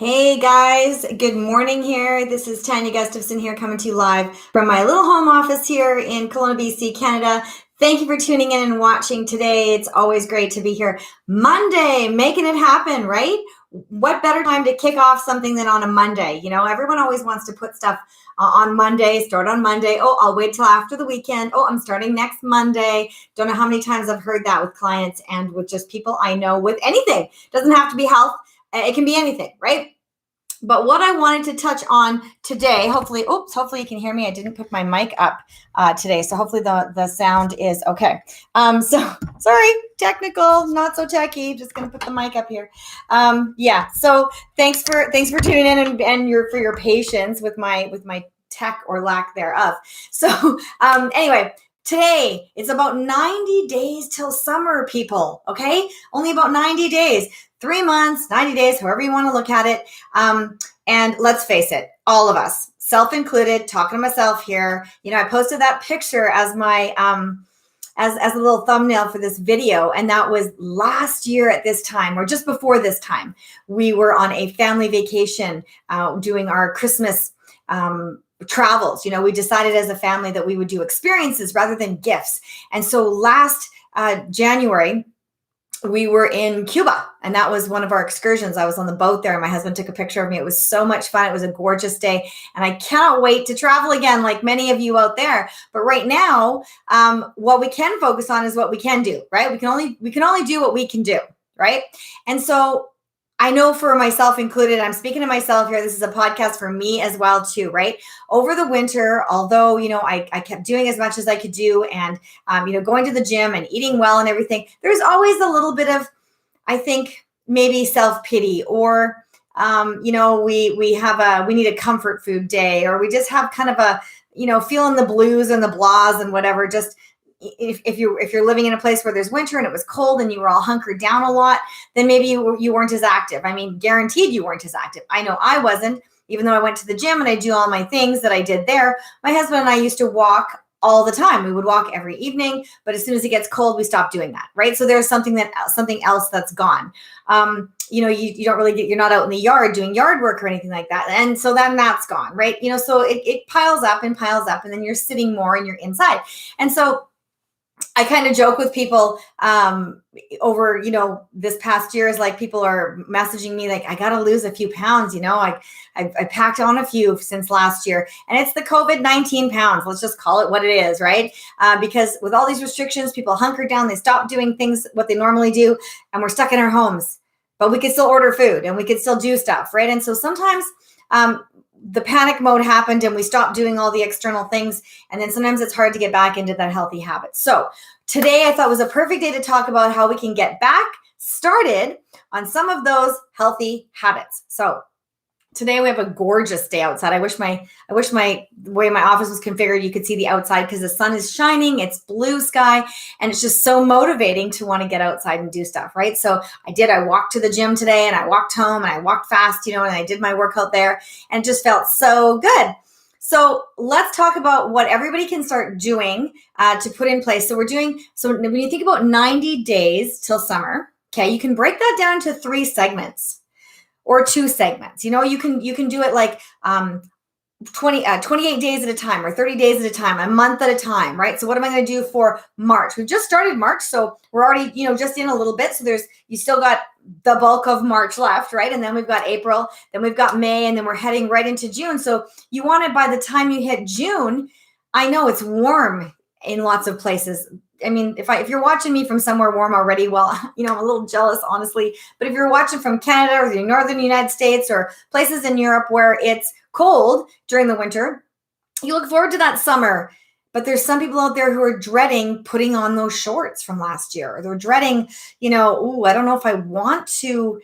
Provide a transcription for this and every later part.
Hey guys, good morning here. This is Tanya Gustafson here coming to you live from my little home office here in Kelowna, BC, Canada. Thank you for tuning in and watching today. It's always great to be here. Monday, making it happen, right? What better time to kick off something than on a Monday? You know, everyone always wants to put stuff on Monday, start on Monday. Oh, I'll wait till after the weekend. Oh, I'm starting next Monday. Don't know how many times I've heard that with clients and with just people I know with anything. Doesn't have to be health. It can be anything, right? But what I wanted to touch on today, hopefully you can hear me. I didn't put my mic up today, so hopefully the sound is okay. So sorry, technical, not so techy. Just gonna put the mic up here. So thanks for tuning in and for your patience with my tech or lack thereof. So anyway. Today, it's about 90 days till summer, people, okay? Only about 90 days. 3 months, 90 days, however you want to look at it. And let's face it, all of us, self-included, talking to myself here. You know, I posted that picture as my as a little thumbnail for this video, and that was last year at this time, or just before this time. We were on a family vacation doing our Christmas travels. You know, we decided as a family that we would do experiences rather than gifts. And so last January, we were in Cuba, and that was one of our excursions. I was on the boat there, and my husband took a picture of me. It was so much fun. It was a gorgeous day, and I cannot wait to travel again, like many of you out there. But right now, what we can focus on is what we can do, right? We can only do what we can do, right? And so I know for myself included, I'm speaking to myself here. This is a podcast for me as well too, right? Over the winter, although, you know, I kept doing as much as I could do and, you know, going to the gym and eating well and everything, there's always a little bit of, I think, maybe self-pity or, you know, we need a comfort food day, or we just have kind of a, you know, feeling the blues and the blahs and whatever, just if you're living in a place where there's winter and it was cold and you were all hunkered down a lot, then maybe you weren't as active. I mean, guaranteed you weren't as active. I know I wasn't, even though I went to the gym and I do all my things that I did there. My husband and I used to walk all the time. We would walk every evening, but as soon as it gets cold, we stop doing that, right? So there's something else that's gone. You know, you don't really you're not out in the yard doing yard work or anything like that. And so then that's gone, right? You know, so it piles up, and then you're sitting more and you're inside. And so I kind of joke with people over, you know, this past year is like people are messaging me like, I got to lose a few pounds. You know, I packed on a few since last year, and it's the COVID-19 pounds. Let's just call it what it is, right? Because with all these restrictions, people hunker down, they stop doing things, what they normally do, and we're stuck in our homes, but we could still order food and we could still do stuff, right? And so sometimes the panic mode happened and we stopped doing all the external things. And then sometimes it's hard to get back into that healthy habit. So today I thought was a perfect day to talk about how we can get back started on some of those healthy habits. So today we have a gorgeous day outside. I wish the way my office was configured, you could see the outside because the sun is shining, it's blue sky, and it's just so motivating to want to get outside and do stuff, right? So I walked to the gym today, and I walked home, and I walked fast, you know, and I did my workout there, and it just felt so good. So let's talk about what everybody can start doing to put in place. So when you think about 90 days till summer, okay, you can break that down into 3 segments. Or 2 segments. You know, you can do it like 28 days at a time, or 30 days at a time, a month at a time, right? So what am I going to do for March? We've just started March, so we're already, you know, just in a little bit. So you still got the bulk of March left, right? And then we've got April, then we've got May, and then we're heading right into June. So you want it by the time you hit June. I know it's warm in lots of places. I mean, if you're watching me from somewhere warm already, well, you know, I'm a little jealous, honestly. But if you're watching from Canada or the northern United States or places in Europe where it's cold during the winter, you look forward to that summer. But there's some people out there who are dreading putting on those shorts from last year. Or they're dreading, you know, I don't know if I want to,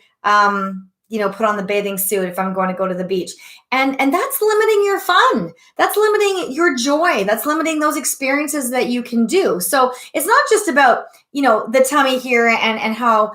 you know, put on the bathing suit if I'm going to go to the beach. And that's limiting your fun. That's limiting your joy. That's limiting those experiences that you can do. So it's not just about, you know, the tummy here and how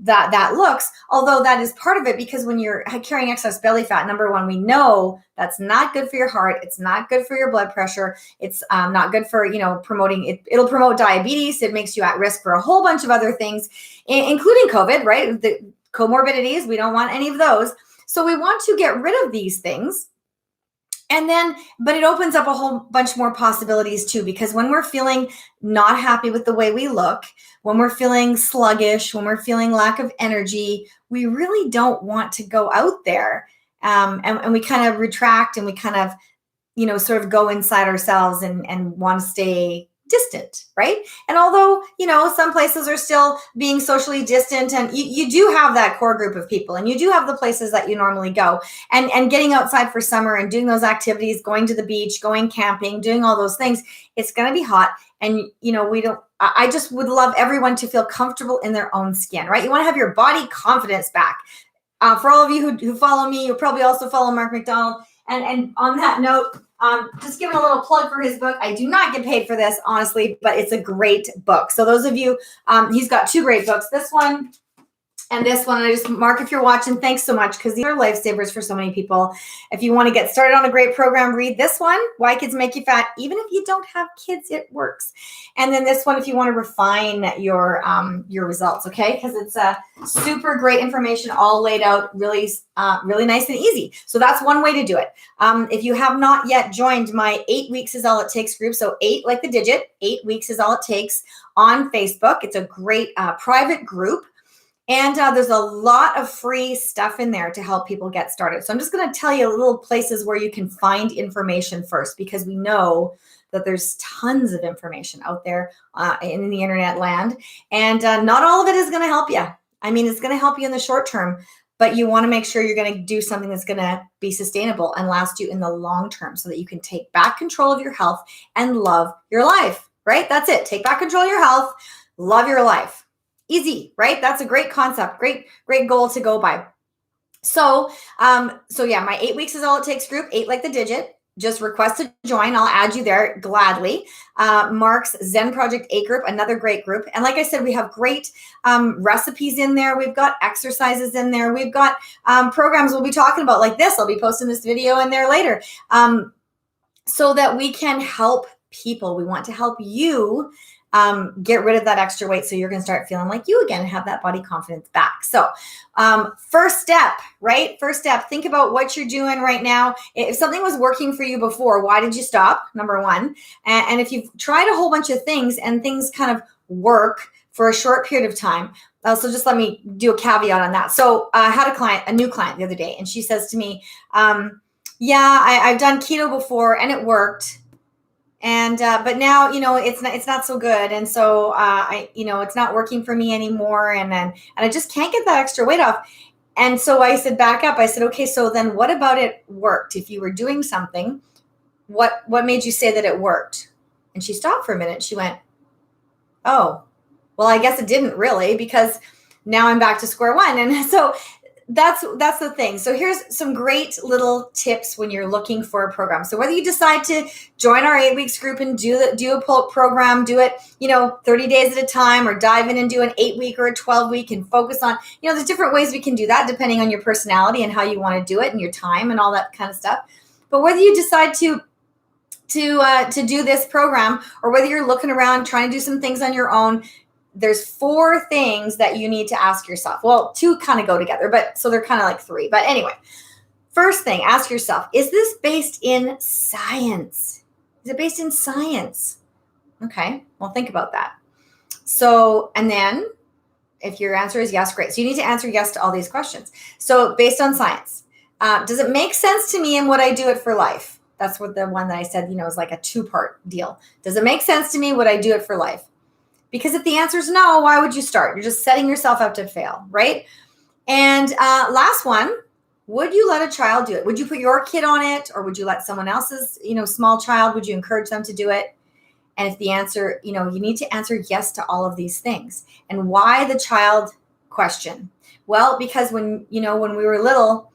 that looks, although that is part of it, because when you're carrying excess belly fat, number one, we know that's not good for your heart. It's not good for your blood pressure. It's not good for, you know, promoting it. It'll promote diabetes. It makes you at risk for a whole bunch of other things, including COVID, right? The comorbidities, we don't want any of those. So we want to get rid of these things. And then, but it opens up a whole bunch more possibilities too, because when we're feeling not happy with the way we look, when we're feeling sluggish, when we're feeling lack of energy, we really don't want to go out there. And we kind of retract, and we kind of, sort of go inside ourselves and want to stay distant, right? And although, some places are still being socially distant, and you do have that core group of people, and you do have the places that you normally go, and getting outside for summer and doing those activities, going to the beach, going camping, doing all those things, it's going to be hot. And, I just would love everyone to feel comfortable in their own skin, right? You want to have your body confidence back. For all of you who follow me, you'll probably also follow Mark McDonald. And on that note, just giving a little plug for his book. I do not get paid for this, honestly, but it's a great book. So those of you, he's got 2 great books, this one and this one. I just, Mark, if you're watching, thanks so much, because these are lifesavers for so many people. If you want to get started on a great program, read this one, Why Kids Make You Fat. Even if you don't have kids, it works. And then this one, if you want to refine your results, okay? Because it's a super great information, all laid out really nice and easy. So that's one way to do it. If you have not yet joined my 8 weeks is all it takes group, so 8 like the digit, 8 weeks is all it takes on Facebook. It's a great private group. And there's a lot of free stuff in there to help people get started. So I'm just going to tell you little places where you can find information first, because we know that there's tons of information out there in the internet land. And not all of it is going to help you. I mean, it's going to help you in the short term, but you want to make sure you're going to do something that's going to be sustainable and last you in the long term, so that you can take back control of your health and love your life, right? That's it. Take back control of your health, love your life. Easy, right? That's a great concept, great goal to go by. So yeah, my 8 weeks is all it takes group, 8 like the digit. Just request to join. I'll add you there gladly. Mark's Zen Project 8 group, another great group. And like I said, we have great recipes in there. We've got exercises in there. We've got programs we'll be talking about like this. I'll be posting this video in there later, so that we can help people. We want to help you get rid of that extra weight, so you're going to start feeling like you again and have that body confidence back. So first step, right? First step, think about what you're doing right now. If something was working for you before, why did you stop? Number one. And if you've tried a whole bunch of things and things kind of work for a short period of time, so just let me do a caveat on that. So I had a new client the other day, and she says to me, I've done keto before and it worked. And, but now, it's not so good. And so, it's not working for me anymore. And I just can't get that extra weight off. And so I said, back up. I said, okay, so then what about it worked? If you were doing something, what made you say that it worked? And she stopped for a minute. She went, oh, well, I guess it didn't really, because now I'm back to square one. And so that's the thing. So here's some great little tips when you're looking for a program. So whether you decide to join our 8 weeks group and do a program, do it, 30 days at a time, or dive in and do an 8 week or a 12 week and focus on, there's different ways we can do that depending on your personality and how you want to do it and your time and all that kind of stuff. But whether you decide to do this program, or whether you're looking around trying to do some things on your own, there's 4 things that you need to ask yourself. Well, 2 kind of go together, but so they're kind of like 3. But anyway, first thing, ask yourself, is this based in science? Is it based in science? Okay, well, think about that. So, and then if your answer is yes, great. So you need to answer yes to all these questions. So based on science, does it make sense to me and would I do it for life? That's what the one that I said, is like a 2-part deal. Does it make sense to me? Would I do it for life? Because if the answer is no, why would you start? You're just setting yourself up to fail, right? And last one, would you let a child do it? Would you put your kid on it, or would you let someone else's, small child? Would you encourage them to do it? And if the answer, you need to answer yes to all of these things. And why the child question? Well, because when we were little,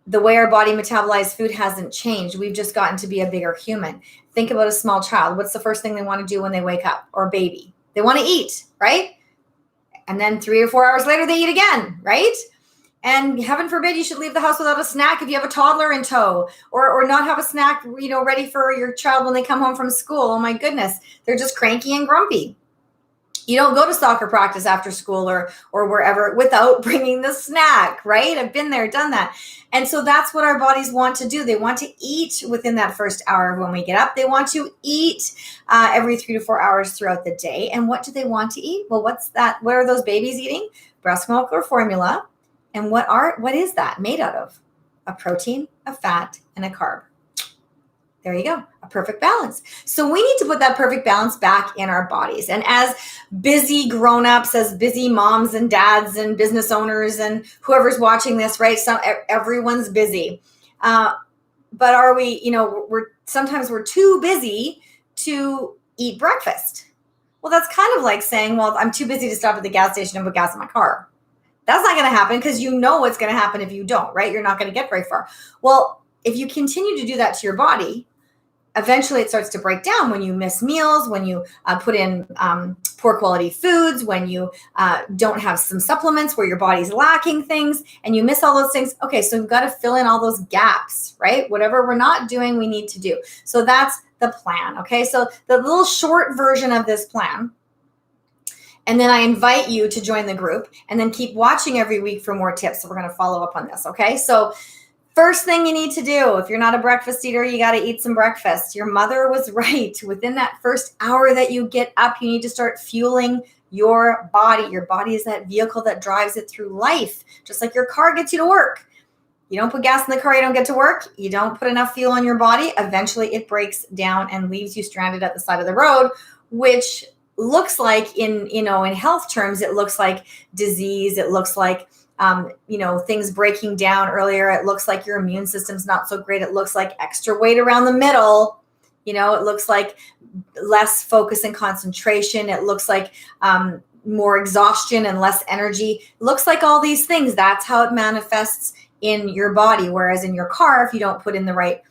the way our body metabolized food hasn't changed. We've just gotten to be a bigger human. Think about a small child. What's the first thing they want to do when they wake up? Or a baby? They want to eat, right? And then 3 or 4 hours later, they eat again, right? And heaven forbid you should leave the house without a snack if you have a toddler in tow, or not have a snack, ready for your child when they come home from school. Oh my goodness, they're just cranky and grumpy. You don't go to soccer practice after school or wherever without bringing the snack, right? I've been there, done that. And so that's what our bodies want to do. They want to eat within that first hour when we get up. They want to eat every 3 to 4 hours throughout the day. And what do they want to eat? Well, what's that? What are those babies eating? Breast milk or formula. And what is that made out of? A protein, a fat, and a carb. There you go, a perfect balance. So we need to put that perfect balance back in our bodies. And as busy grown-ups, as busy moms and dads and business owners and whoever's watching this, right? Everyone's busy. But are we, sometimes we're too busy to eat breakfast. Well, that's kind of like saying, well, I'm too busy to stop at the gas station and put gas in my car. That's not going to happen because you know what's going to happen if you don't, right? You're not going to get very far. Well, if you continue to do that to your body, eventually it starts to break down when you miss meals, when you put in poor quality foods, when you don't have some supplements where your body's lacking things and you miss all those things. Okay, so we've got to fill in all those gaps, right? Whatever we're not doing, we need to do. So that's the plan, okay? So the little short version of this plan. And then I invite you to join the group and then keep watching every week for more tips. So we're going to follow up on this, okay? So first thing you need to do, if you're not a breakfast eater, you got to eat some breakfast. Your mother was right. Within that first hour that you get up, you need to start fueling your body. Your body is that vehicle that drives it through life, just like your car gets you to work. You don't put gas in the car, you don't get to work. You don't put enough fuel on your body. Eventually it breaks down and leaves you stranded at the side of the road, which looks like in health terms, it looks like disease. It looks like things breaking down earlier. It looks like your immune system's not so great. It looks like extra weight around the middle. It looks like less focus and concentration. It looks like more exhaustion and less energy. It looks like all these things. That's how it manifests in your body. Whereas in your car, if you don't put in the right,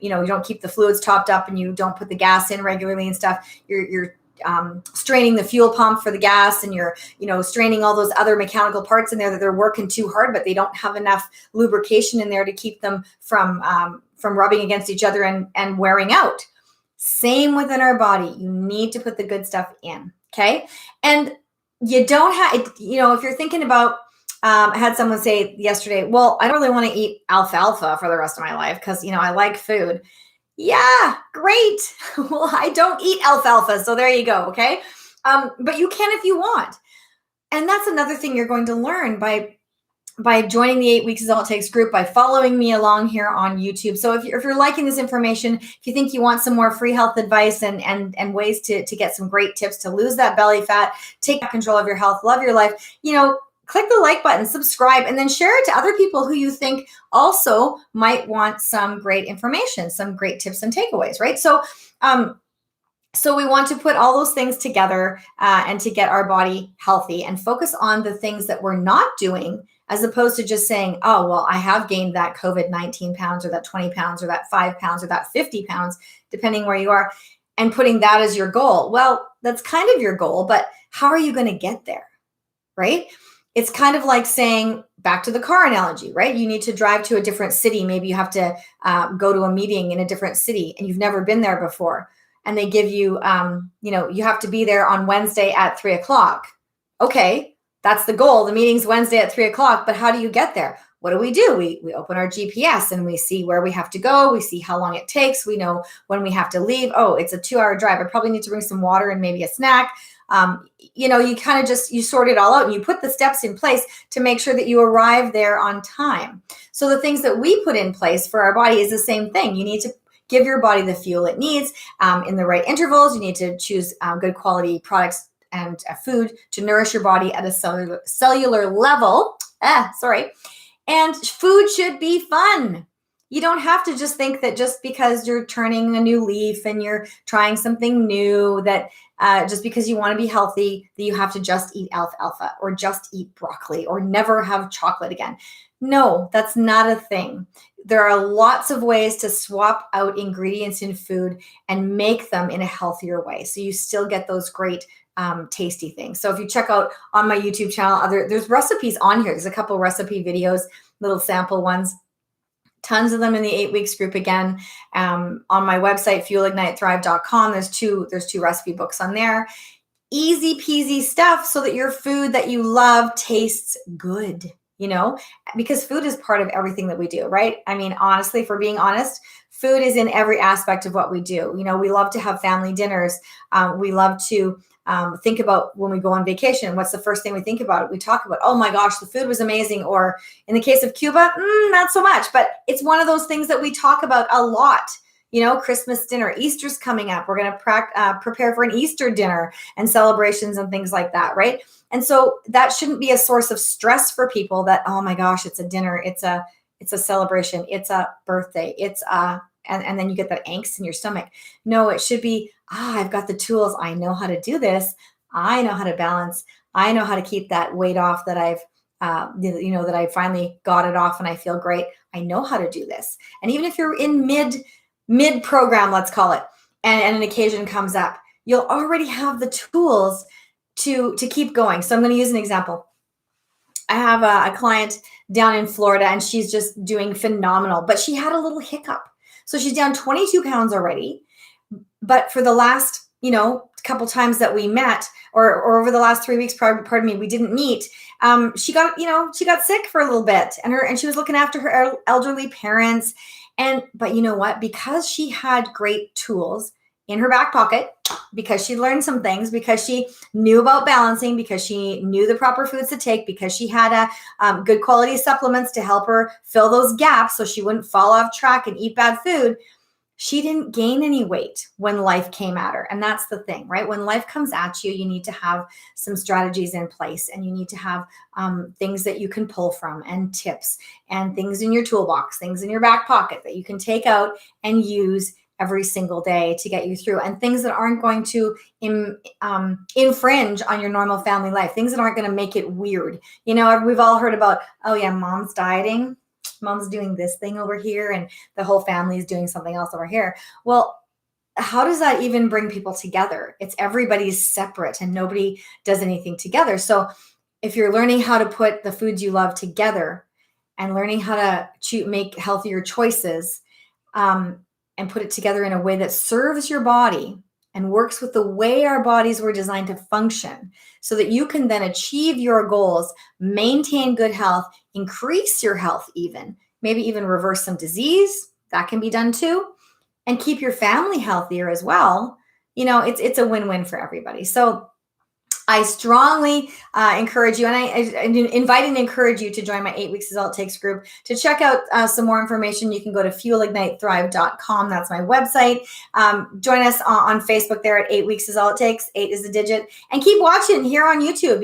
you don't keep the fluids topped up and you don't put the gas in regularly and stuff, you're straining the fuel pump for the gas and you're straining all those other mechanical parts in there that they're working too hard, but they don't have enough lubrication in there to keep them from rubbing against each other and wearing out. Same within our body. You need to put the good stuff in. Okay. And you don't have, if you're thinking about, I had someone say yesterday, well, I don't really want to eat alfalfa for the rest of my life because, I like food. Yeah, great. Well, I don't eat alfalfa, so there you go, okay? But you can if you want. And that's another thing you're going to learn by joining the 8 Weeks Is All It Takes group, by following me along here on YouTube. So if you're liking this information, if you think you want some more free health advice and ways to get some great tips to lose that belly fat, take control of your health, love your life, click the like button, subscribe, and then share it to other people who you think also might want some great information, some great tips and takeaways, right? So we want to put all those things together and to get our body healthy and focus on the things that we're not doing, as opposed to just saying, oh, well, I have gained that COVID 19 pounds or that 20 pounds or that 5 pounds or that 50 pounds, depending where you are, and putting that as your goal. Well, that's kind of your goal, but how are you going to get there, right? It's kind of like saying, back to the car analogy, right? You need to drive to a different city. Maybe you have to go to a meeting in a different city and you've never been there before. And they give you, you have to be there on Wednesday at 3:00. Okay, that's the goal. The meeting's Wednesday at 3:00, but how do you get there? What do? We open our GPS and we see where we have to go. We see how long it takes. We know when we have to leave. Oh, it's a 2-hour drive. I probably need to bring some water and maybe a snack. You kind of you sort it all out and you put the steps in place to make sure that you arrive there on time. So the things that we put in place for our body is the same thing. You need to give your body the fuel it needs in the right intervals. You need to choose good quality products and food to nourish your body at a cellular level. And food should be fun. You don't have to just think that just because you're turning a new leaf and you're trying something new, that just because you want to be healthy, that you have to just eat alfalfa or just eat broccoli or never have chocolate again. No, that's not a thing. There are lots of ways to swap out ingredients in food and make them in a healthier way, so you still get those great tasty things. So if you check out on my YouTube channel, there's recipes on here. There's a couple recipe videos, little sample ones. Tons of them in the 8 Weeks group again. On my website, fuelignitethrive.com, there's two recipe books on there. easy peasy stuff so that your food that you love tastes good, because food is part of everything that we do, right? I mean, honestly, if we're being honest, food is in every aspect of what we do. We love to have family dinners. We love to think about when we go on vacation. What's the first thing we think about? We talk about, oh my gosh, the food was amazing. Or in the case of Cuba, not so much. But it's one of those things that we talk about a lot. Christmas dinner, Easter's coming up. We're going to prepare for an Easter dinner and celebrations and things like that, right? And so that shouldn't be a source of stress for people that, oh my gosh, it's a dinner, it's a celebration, it's a birthday, and then you get that angst in your stomach. No, it should be, I've got the tools. I know how to do this. I know how to balance. I know how to keep that weight off that that I finally got it off and I feel great. I know how to do this. And even if you're in mid program, let's call it, and an occasion comes up, you'll already have the tools to keep going. So I'm going to use an example. I have a client down in Florida and she's just doing phenomenal, but she had a little hiccup. So she's down 22 pounds already. But for the last, couple times that we met, or over the last 3 weeks, pardon me, we didn't meet. She got sick for a little bit, and she was looking after her elderly parents. But you know what? Because she had great tools in her back pocket, because she learned some things, because she knew about balancing, because she knew the proper foods to take, because she had good quality supplements to help her fill those gaps so she wouldn't fall off track and eat bad food, she didn't gain any weight when life came at her. And that's the thing, right? When life comes at you, you need to have some strategies in place, and you need to have things that you can pull from, and tips, and things in your toolbox, things in your back pocket that you can take out and use every single day to get you through, and things that aren't going to infringe on your normal family life, things that aren't going to make it weird. We've all heard about, oh yeah, mom's dieting, mom's doing this thing over here, and the whole family is doing something else over here. Well, how does that even bring people together? It's everybody's separate and nobody does anything together. So if you're learning how to put the foods you love together and learning how to make healthier choices, and put it together in a way that serves your body and works with the way our bodies were designed to function, so that you can then achieve your goals, maintain good health, increase your health maybe even reverse some disease, that can be done too, and keep your family healthier as well. It's a win-win for everybody. So I strongly encourage you, and I invite and encourage you to join my 8 Weeks Is All It Takes group. To check out some more information, you can go to fuelignitethrive.com. That's my website. Join us on Facebook there at 8 Weeks Is All It Takes. 8 is the digit. And keep watching here on YouTube.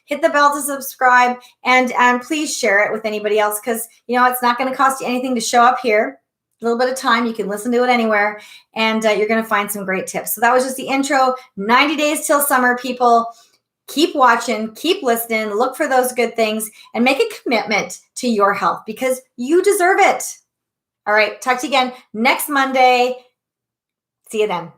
Hit the bell to subscribe, and please share it with anybody else, because, it's not going to cost you anything to show up here. A little bit of time. You can listen to it anywhere, and you're going to find some great tips. So that was just the intro. 90 days till summer, people. Keep watching, keep listening, look for those good things, and make a commitment to your health, because you deserve it. All right. Talk to you again next Monday. See you then.